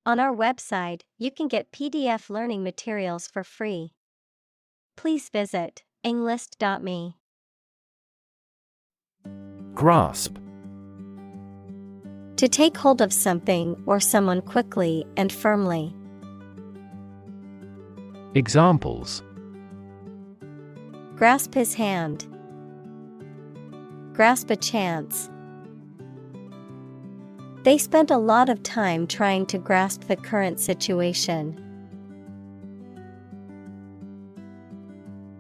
On our website, you can get PDF learning materials for free. Please visit englist.me. Grasp. To take hold of something or someone quickly and firmly. Examples: Grasp his hand. Grasp a chance. They spent a lot of time trying to grasp the current situation.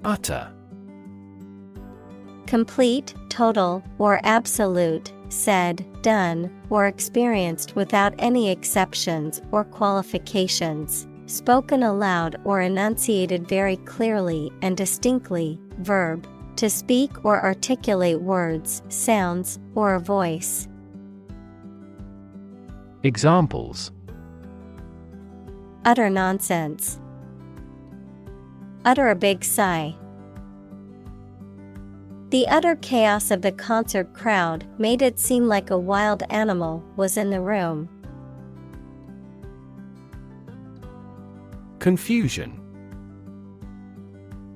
Utter. Complete, total, or absolute, said, done, or experienced without any exceptions or qualifications, spoken aloud or enunciated very clearly and distinctly. Verb, to speak or articulate words, sounds, or a voice. Examples: Utter nonsense. Utter a big sigh. The utter chaos of the concert crowd made it seem like a wild animal was in the room. Confusion.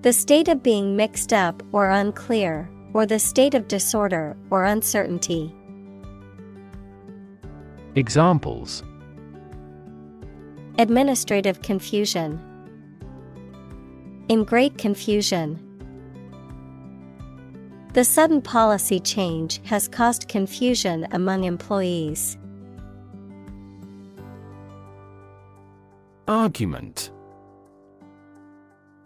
The state of being mixed up or unclear, or the state of disorder or uncertainty. Examples: Administrative confusion. In great confusion. The sudden policy change has caused confusion among employees. Argument.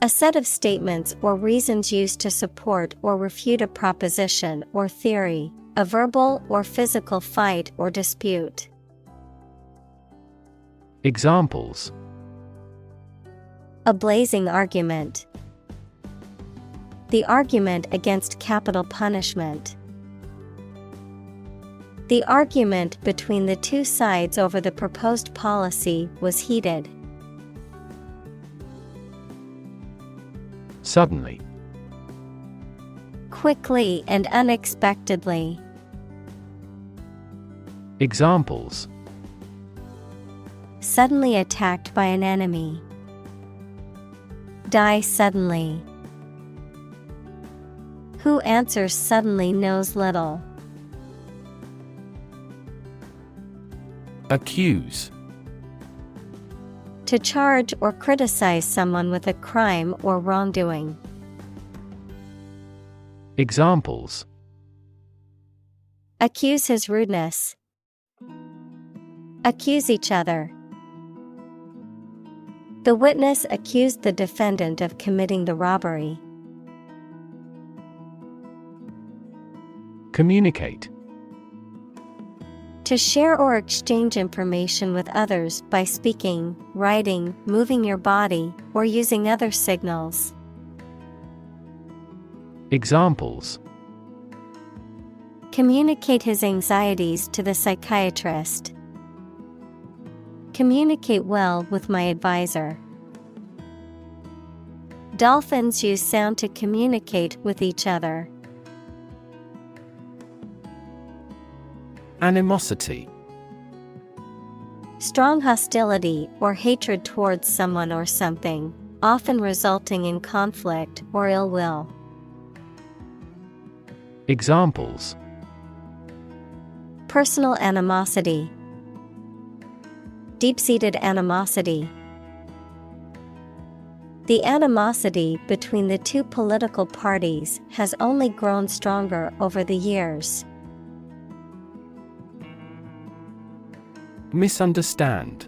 A set of statements or reasons used to support or refute a proposition or theory, a verbal or physical fight or dispute. Examples: A blazing argument. The argument against capital punishment. The argument between the two sides over the proposed policy was heated. Suddenly. Quickly and unexpectedly. Examples: Suddenly attacked by an enemy. Die suddenly. Who answers suddenly knows little. Accuse. To charge or criticize someone with a crime or wrongdoing. Examples: Accuse his rudeness. Accuse each other. The witness accused the defendant of committing the robbery. Communicate. To share or exchange information with others by speaking, writing, moving your body, or using other signals. Examples: Communicate his anxieties to the psychiatrist. Communicate well with my advisor. Dolphins use sound to communicate with each other. Animosity. Strong hostility or hatred towards someone or something, often resulting in conflict or ill will. Examples: Personal animosity. Deep-seated animosity. The animosity between the two political parties has only grown stronger over the years. Misunderstand.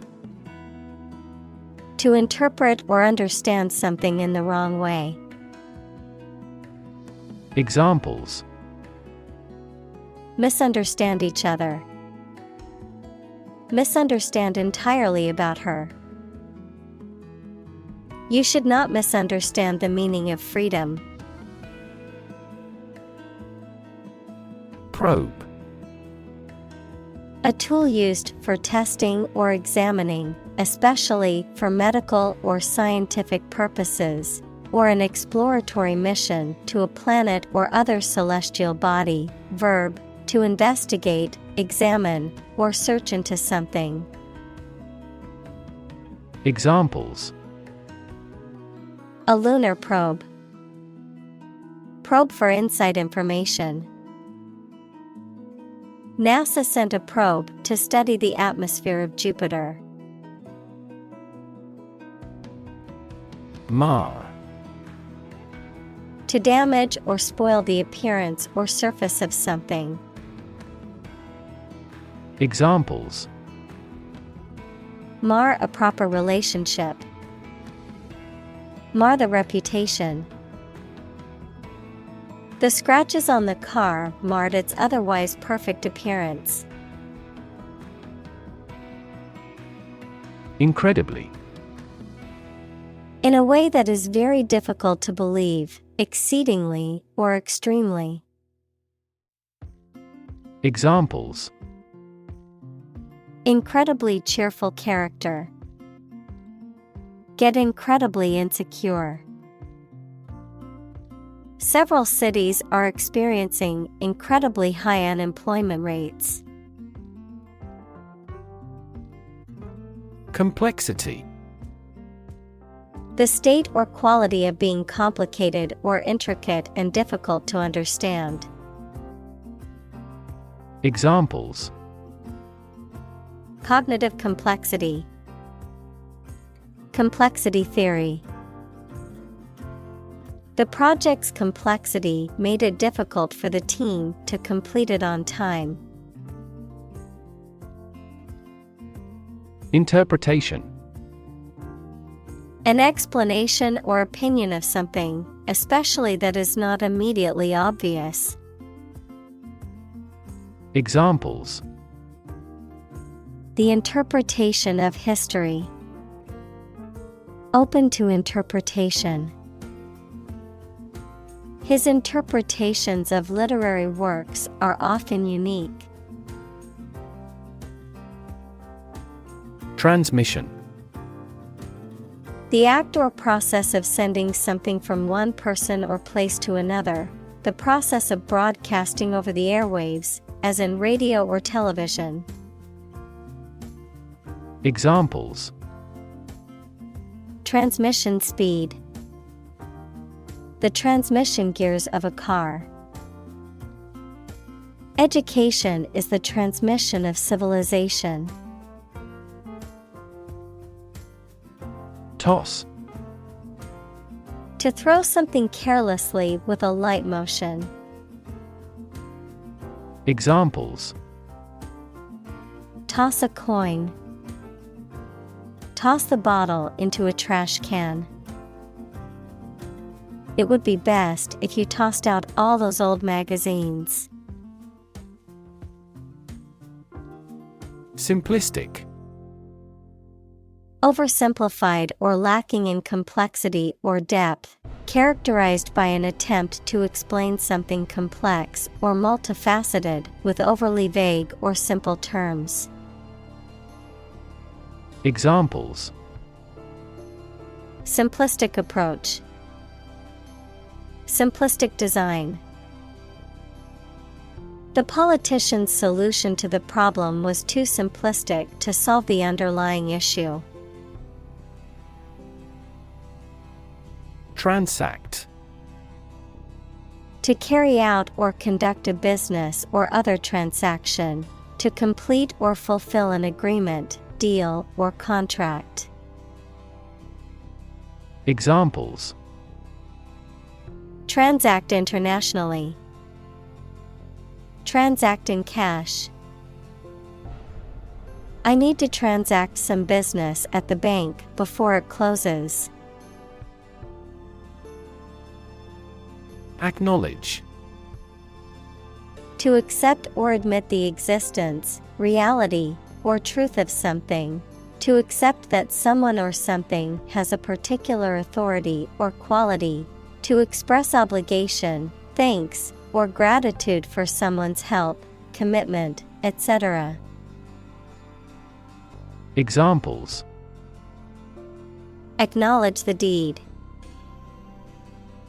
To interpret or understand something in the wrong way. Examples: Misunderstand each other. Misunderstand entirely about her. You should not misunderstand the meaning of freedom. Probe. A tool used for testing or examining, especially for medical or scientific purposes, or an exploratory mission to a planet or other celestial body. Verb, to investigate, examine, or search into something. Examples: a lunar probe. Probe for inside information. NASA sent a probe to study the atmosphere of Jupiter. Mar. To damage or spoil the appearance or surface of something. Examples: Mar a proper relationship. Mar the reputation. The scratches on the car marred its otherwise perfect appearance. Incredibly. In a way that is very difficult to believe, exceedingly, or extremely. Examples: Incredibly cheerful character. Get incredibly insecure. Several cities are experiencing incredibly high unemployment rates. Complexity. The state or quality of being complicated or intricate and difficult to understand. Examples: Cognitive complexity. Complexity theory. The project's complexity made it difficult for the team to complete it on time. Interpretation. An explanation or opinion of something, especially that is not immediately obvious. Examples: The interpretation of history. Open to interpretation. His interpretations of literary works are often unique. Transmission. The act or process of sending something from one person or place to another, the process of broadcasting over the airwaves, as in radio or television. Examples: Transmission speed. The transmission gears of a car. Education is the transmission of civilization. Toss. To throw something carelessly with a light motion. Examples: Toss a coin. Toss the bottle into a trash can. It would be best if you tossed out all those old magazines. Simplistic. Oversimplified or lacking in complexity or depth, characterized by an attempt to explain something complex or multifaceted with overly vague or simple terms. Examples: Simplistic approach. Simplistic design. The politician's solution to the problem was too simplistic to solve the underlying issue. Transact. To carry out or conduct a business or other transaction, to complete or fulfill an agreement, deal, or contract. Examples: Transact internationally. Transact in cash. I need to transact some business at the bank before it closes. Acknowledge. To accept or admit the existence, reality, or truth of something. To accept that someone or something has a particular authority or quality. To express obligation, thanks, or gratitude for someone's help, commitment, etc. Examples: Acknowledge the deed.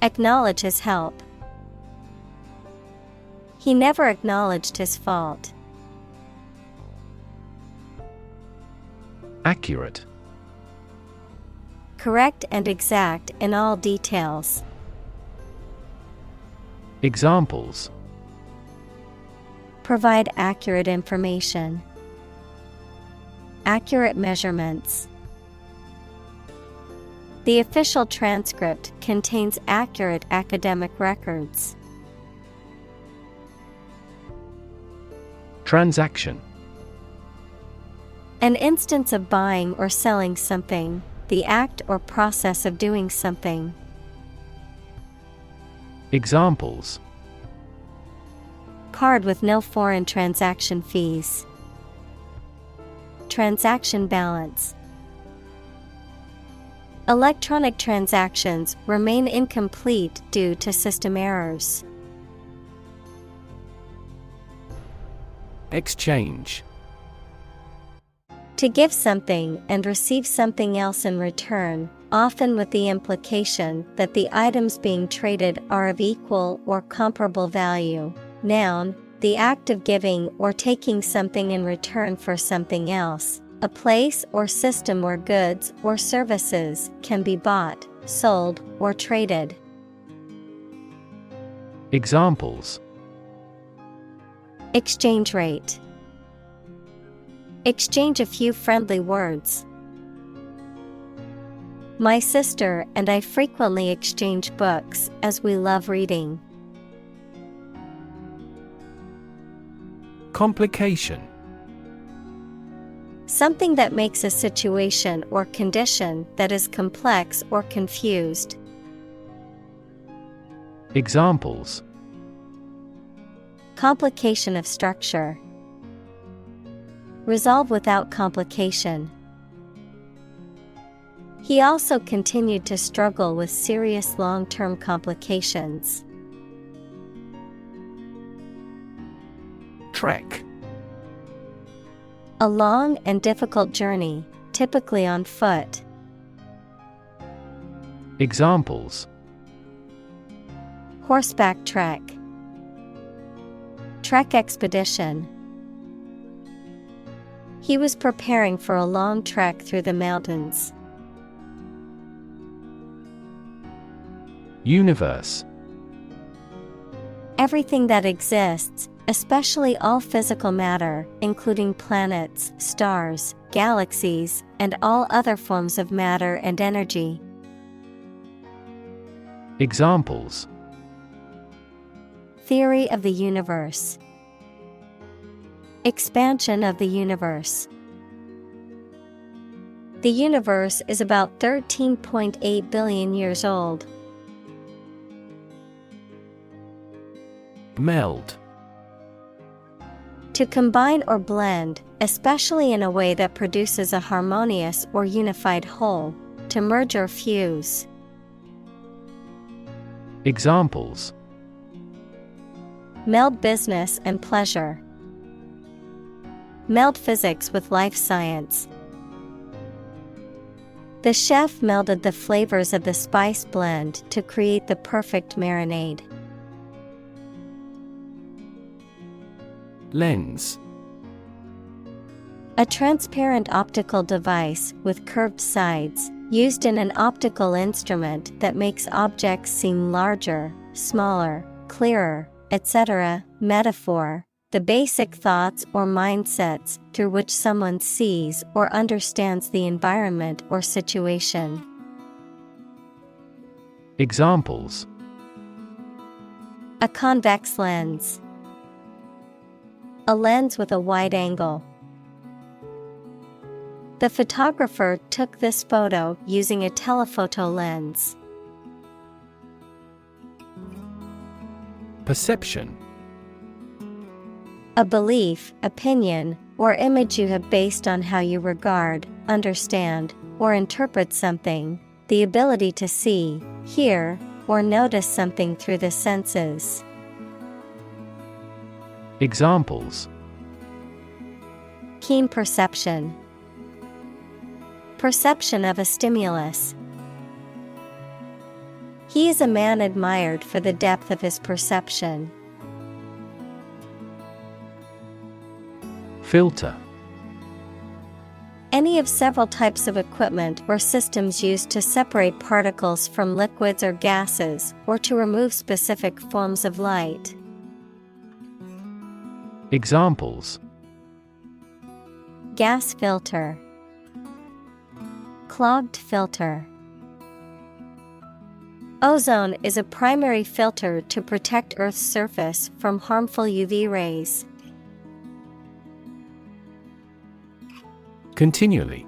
Acknowledge his help. He never acknowledged his fault. Accurate. correct and exact in all details. Examples: Provide accurate information. Accurate measurements. The official transcript contains accurate academic records. Transaction: An instance of buying or selling something, the act or process of doing something. Examples: Card with no foreign transaction fees. Transaction balance. Electronic transactions remain incomplete due to system errors. Exchange: To give something and receive something else in return, often with the implication that the items being traded are of equal or comparable value. Noun, the act of giving or taking something in return for something else, a place or system where goods or services can be bought, sold, or traded. Examples: Exchange rate. Exchange a few friendly words. My sister and I frequently exchange books as we love reading. Complication: Something that makes a situation or condition that is complex or confused. Examples: Complication of structure. Resolve without complication. He also continued to struggle with serious long-term complications. Trek: A long and difficult journey, typically on foot. Examples: Horseback trek. Trek expedition. He was preparing for a long trek through the mountains. Universe: Everything that exists, especially all physical matter, including planets, stars, galaxies, and all other forms of matter and energy. Examples: Theory of the universe. Expansion of the universe. The universe is about 13.8 billion years old. Meld: To combine or blend, especially in a way that produces a harmonious or unified whole. To merge or fuse. Examples: Meld business and pleasure. Meld physics with life science. The chef melded the flavors of the spice blend to create the perfect marinade. Lens: A transparent optical device with curved sides, used in an optical instrument that makes objects seem larger, smaller, clearer, etc. Metaphor: the basic thoughts or mindsets through which someone sees or understands the environment or situation. Examples: A convex lens. A lens with a wide angle. The photographer took this photo using a telephoto lens. Perception: A belief, opinion, or image you have based on how you regard, understand, or interpret something, the ability to see, hear, or notice something through the senses. Examples: Keen perception. Perception of a stimulus. He is a man admired for the depth of his perception. Filter: Any of several types of equipment or systems used to separate particles from liquids or gases or to remove specific forms of light. Examples: Gas filter, clogged filter. Ozone is a primary filter to protect Earth's surface from harmful UV rays. Continually.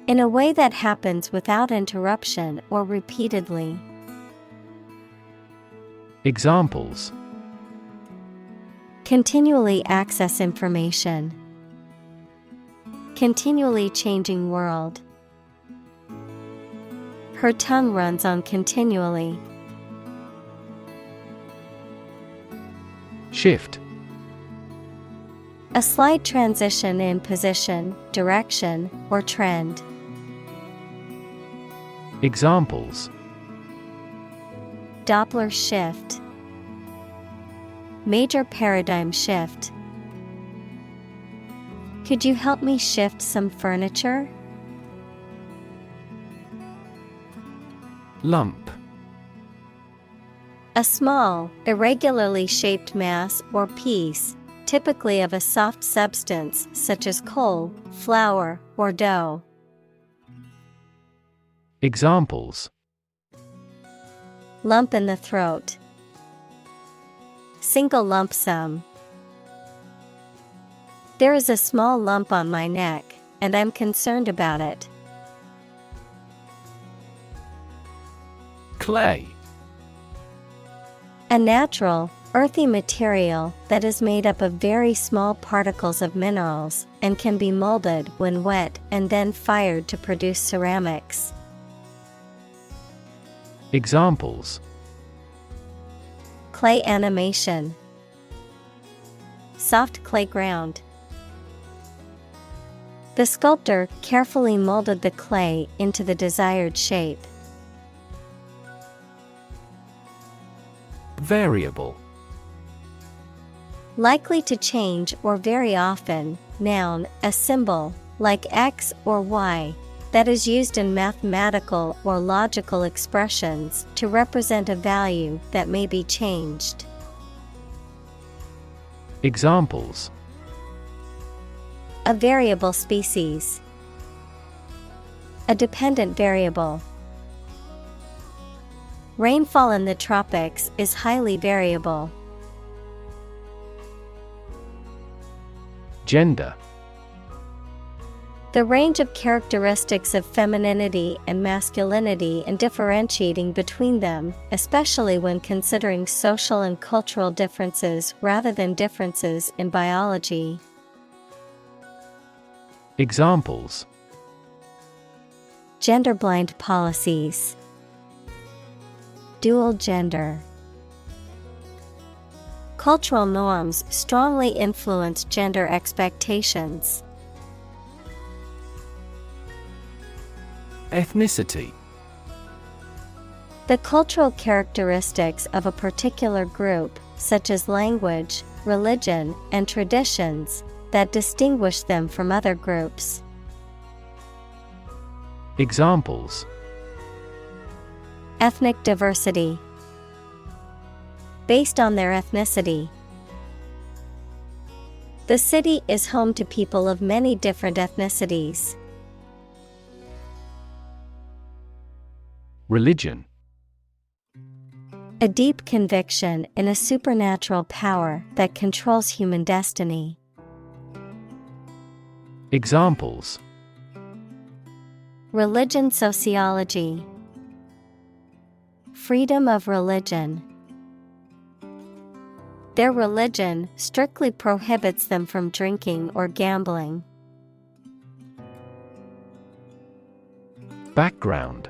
In a way that happens without interruption or repeatedly. Examples: Continually access information. Continually changing world. Her tongue runs on continually. Shift. A slight transition in position, direction, or trend. Examples: Doppler shift. Major paradigm shift. Could you help me shift some furniture? Lump. A small, irregularly shaped mass or piece, typically of a soft substance such as coal, flour, or dough. Examples: Lump in the throat. Single lump sum. There is a small lump on my neck, and I'm concerned about it. Clay. A natural, earthy material that is made up of very small particles of minerals and can be molded when wet and then fired to produce ceramics. Examples: Clay animation. Soft clay ground. The sculptor carefully molded the clay into the desired shape. Variable. Likely to change or vary often, noun, a symbol, like X or Y, that is used in mathematical or logical expressions to represent a value that may be changed. Examples: A variable species. A dependent variable. Rainfall in the tropics is highly variable. Gender. The range of characteristics of femininity and masculinity and differentiating between them, especially when considering social and cultural differences rather than differences in biology. Examples: Gender-blind policies. Dual gender. Cultural norms strongly influence gender expectations. Ethnicity. The cultural characteristics of a particular group, such as language, religion, and traditions, that distinguish them from other groups. Examples: Ethnic diversity. Based on their ethnicity. The city is home to people of many different ethnicities. Religion. A deep conviction in a supernatural power that controls human destiny. Examples: Religion sociology. Freedom of religion. Their religion strictly prohibits them from drinking or gambling. Background.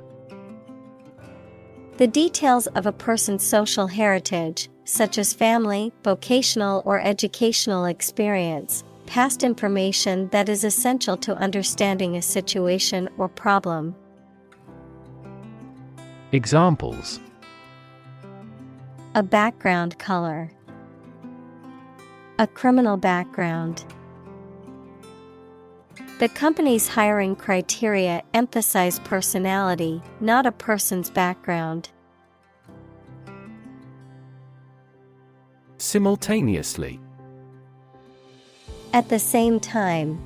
The details of a person's social heritage, such as family, vocational or educational experience, past information that is essential to understanding a situation or problem. Examples: A background color. A criminal background. The company's hiring criteria emphasize personality, not a person's background. Simultaneously. At the same time.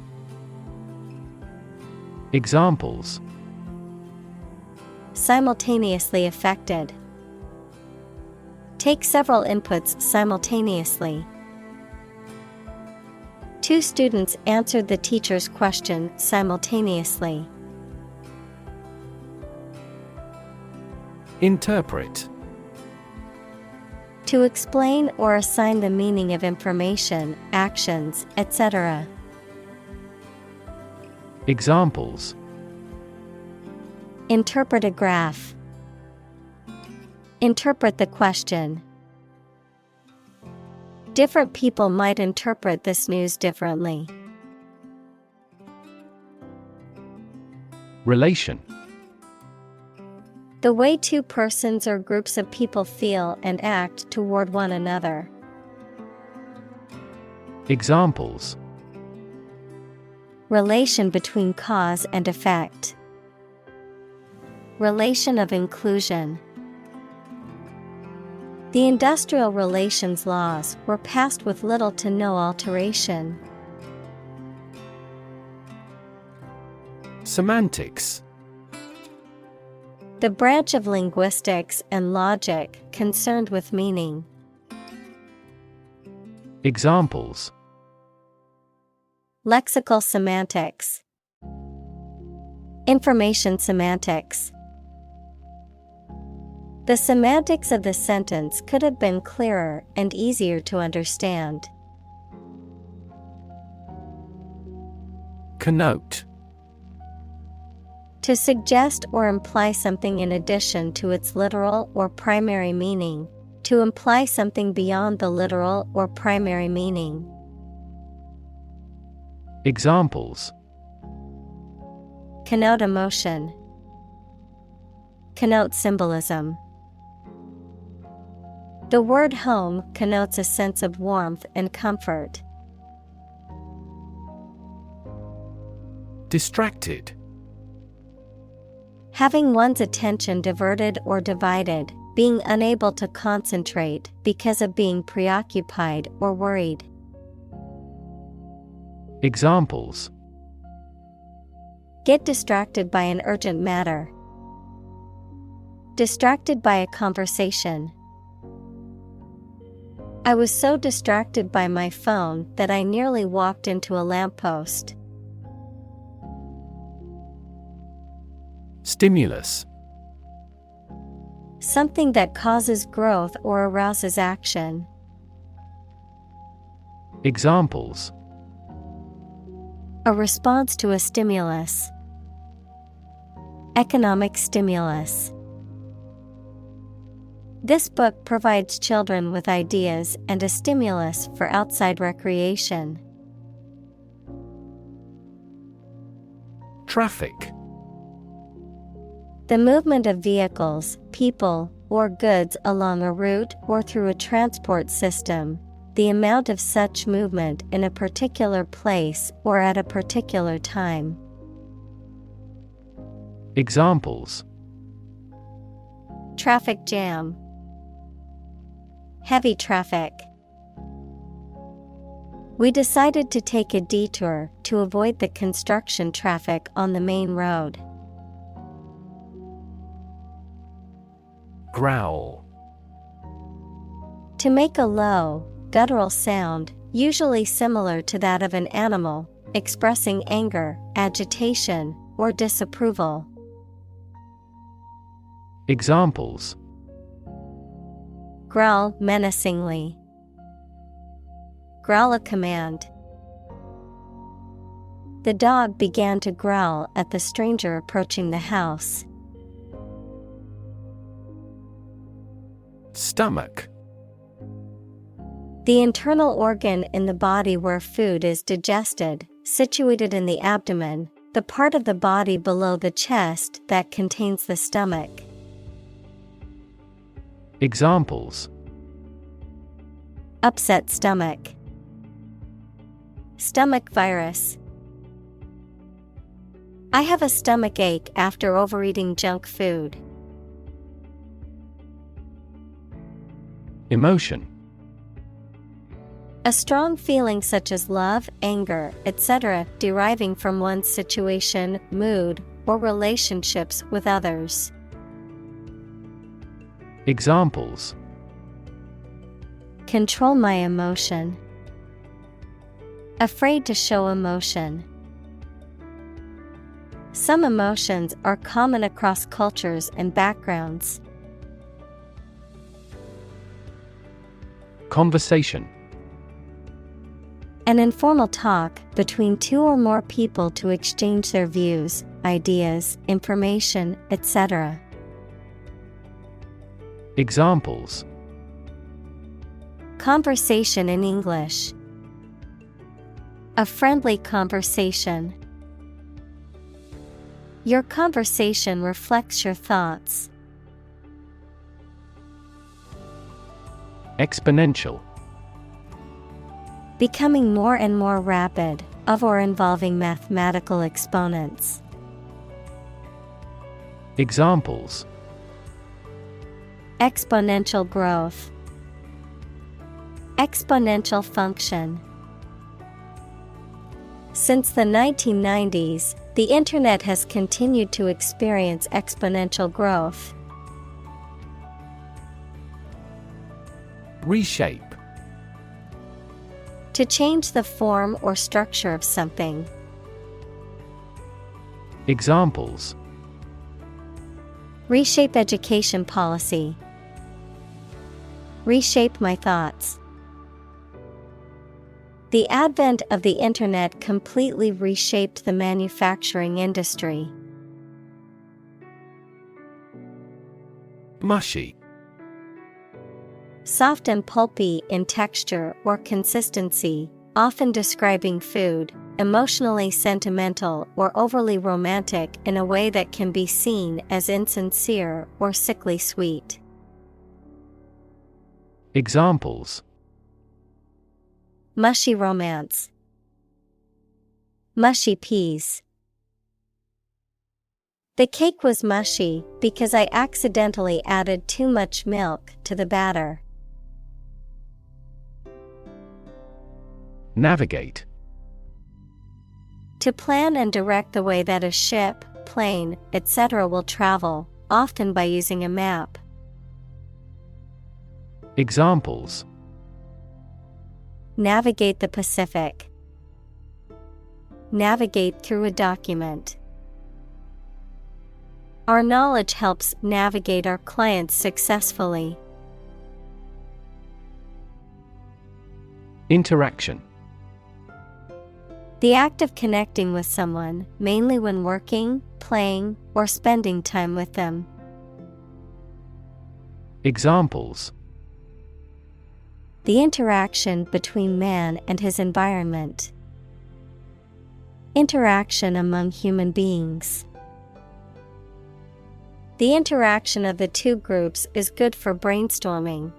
Examples: simultaneously affected. Take several inputs simultaneously. Two students answered the teacher's question simultaneously. Interpret. To explain or assign the meaning of information, actions, etc. Examples: interpret a graph. Interpret the question. Different people might interpret this news differently. Relation. The way two persons or groups of people feel and act toward one another. Examples: relation between cause and effect. Relation of inclusion. The industrial relations laws were passed with little to no alteration. Semantics. The branch of linguistics and logic concerned with meaning. Examples: lexical semantics. Information semantics. The semantics of the sentence could have been clearer and easier to understand. Connote. To suggest or imply something in addition to its literal or primary meaning. To imply something beyond the literal or primary meaning. Examples: connote emotion. Connote symbolism. The word home connotes a sense of warmth and comfort. Distracted. Having one's attention diverted or divided, being unable to concentrate because of being preoccupied or worried. Examples: get distracted by an urgent matter. Distracted by a conversation. I was so distracted by my phone that I nearly walked into a lamppost. Stimulus. Something that causes growth or arouses action. Examples: a response to a stimulus. Economic stimulus. This book provides children with ideas and a stimulus for outside recreation. Traffic. The movement of vehicles, people, or goods along a route or through a transport system. The amount of such movement in a particular place or at a particular time. Examples: traffic jam. Heavy traffic. We decided to take a detour to avoid the construction traffic on the main road. Growl. To make a low, guttural sound, usually similar to that of an animal, expressing anger, agitation, or disapproval. Examples: growl menacingly. Growl a command. The dog began to growl at the stranger approaching the house. Stomach. The internal organ in the body where food is digested, situated in the abdomen, the part of the body below the chest that contains the stomach. Examples: upset stomach. Stomach virus. I have a stomach ache after overeating junk food. Emotion. A strong feeling such as love, anger, etc., deriving from one's situation, mood, or relationships with others. Examples. Control my emotion. Afraid to show emotion. Some emotions are common across cultures and backgrounds. Conversation. An informal talk between two or more people to exchange their views, ideas, information, etc. Examples. Conversation in English. A friendly conversation. Your conversation reflects your thoughts. Exponential. Becoming more and more rapid, of or involving mathematical exponents. Examples. Exponential growth. Exponential function. Since the 1990s, the Internet has continued to experience exponential growth. Reshape. To change the form or structure of something. Examples. Reshape education policy. Reshape my thoughts. The advent of the Internet completely reshaped the manufacturing industry. Mushy. Soft and pulpy in texture or consistency, often describing food, emotionally sentimental or overly romantic in a way that can be seen as insincere or sickly sweet. Examples. Mushy romance. Mushy peas. The cake was mushy because I accidentally added too much milk to the batter. Navigate. To plan and direct the way that a ship, plane, etc. will travel, often by using a map. Examples. Navigate the Pacific. Navigate through a document. Our knowledge helps navigate our clients successfully. Interaction. The act of connecting with someone, mainly when working, playing, or spending time with them. Examples. The interaction between man and his environment. Interaction among human beings. The interaction of the two groups is good for brainstorming.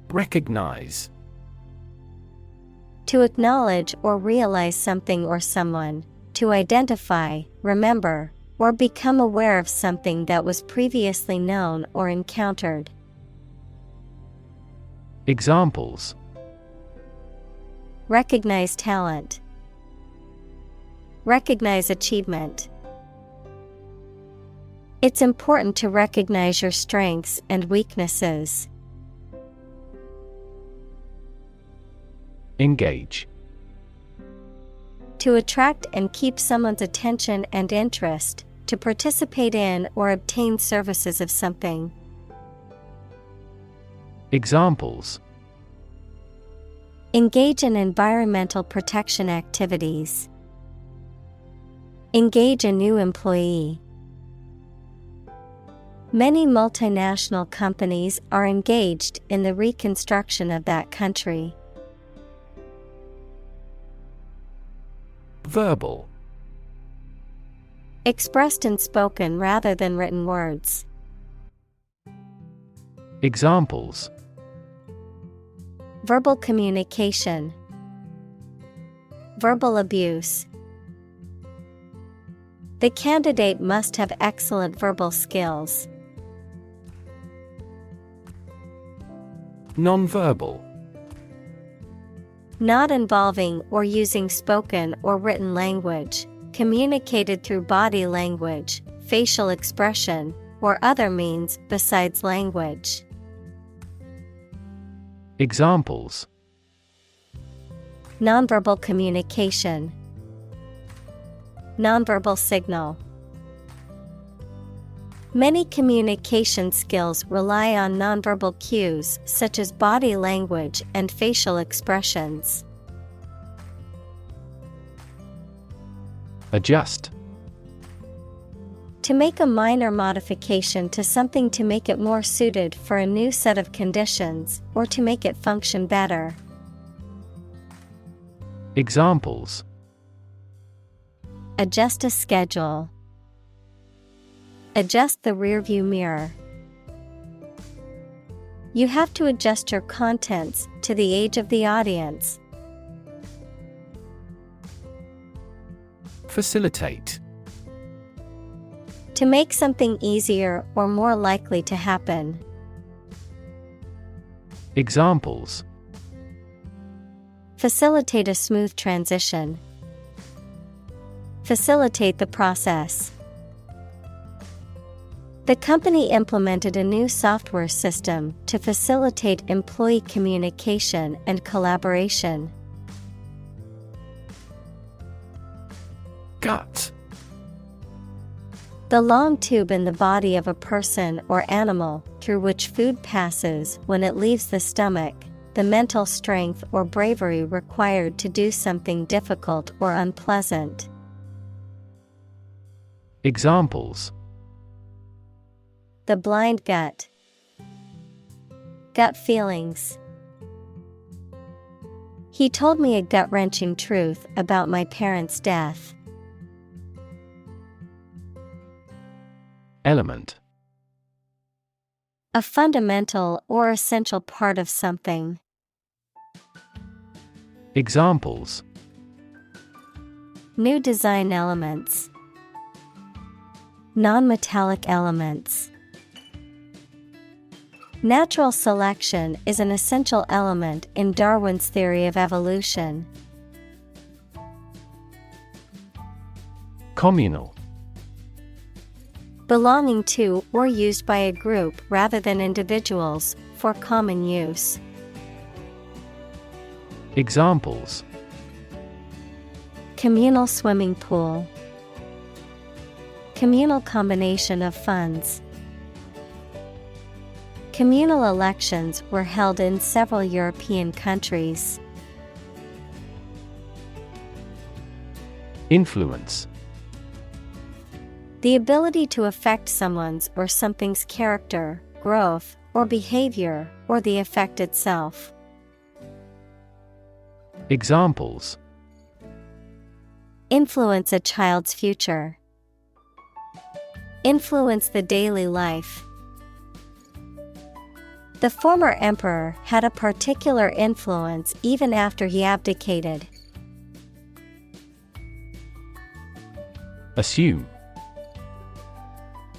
Recognize. To acknowledge or realize something or someone, to identify, remember, or become aware of something that was previously known or encountered. Examples. Recognize talent. Recognize achievement. It's important to recognize your strengths and weaknesses. Engage. To attract and keep someone's attention and interest, to participate in or obtain services of something. Examples. Engage in environmental protection activities. Engage a new employee. Many multinational companies are engaged in the reconstruction of that country. Verbal. Expressed in spoken rather than written words. Examples. Verbal communication. Verbal abuse. The candidate must have excellent verbal skills. Nonverbal. Not involving or using spoken or written language, communicated through body language, facial expression, or other means besides language. Examples: Nonverbal communication. Nonverbal signal. Many communication skills rely on nonverbal cues such as body language and facial expressions. Adjust. To make a minor modification to something to make it more suited for a new set of conditions, or to make it function better. Examples: Adjust a schedule. Adjust the rearview mirror. You have to adjust your contents to the age of the audience. Facilitate. To make something easier or more likely to happen. Examples: Facilitate a smooth transition. Facilitate the process. The company implemented a new software system to facilitate employee communication and collaboration. Gut. The long tube in the body of a person or animal through which food passes when it leaves the stomach, the mental strength or bravery required to do something difficult or unpleasant. Examples: The blind gut. Gut feelings. He told me a gut-wrenching truth about my parents' death. Element. A fundamental or essential part of something. Examples: New design elements. Non-metallic elements. Natural selection is an essential element in Darwin's theory of evolution. Communal. Belonging to or used by a group rather than individuals, for common use. Examples: Communal swimming pool. Communal combination of funds. Communal elections were held in several European countries. Influence. The ability to affect someone's or something's character, growth, or behavior, or the effect itself. Examples: Influence a child's future. Influence the daily life. The former emperor had a particular influence even after he abdicated. Assume.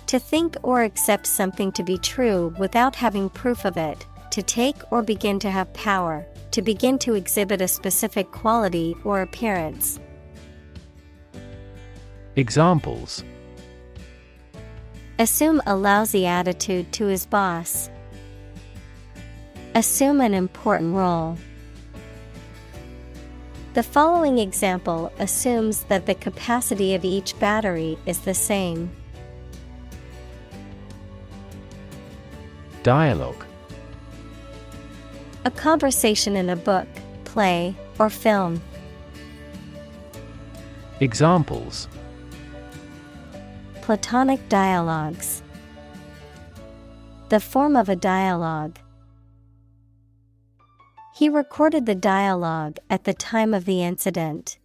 To think or accept something to be true without having proof of it, to take or begin to have power, to begin to exhibit a specific quality or appearance. Examples: Assume a lousy attitude to his boss. Assume an important role. The following example assumes that the capacity of each battery is the same. Dialogue. A conversation in a book, play, or film. Examples: Platonic dialogues. The form of a dialogue. He recorded the dialogue at the time of the incident.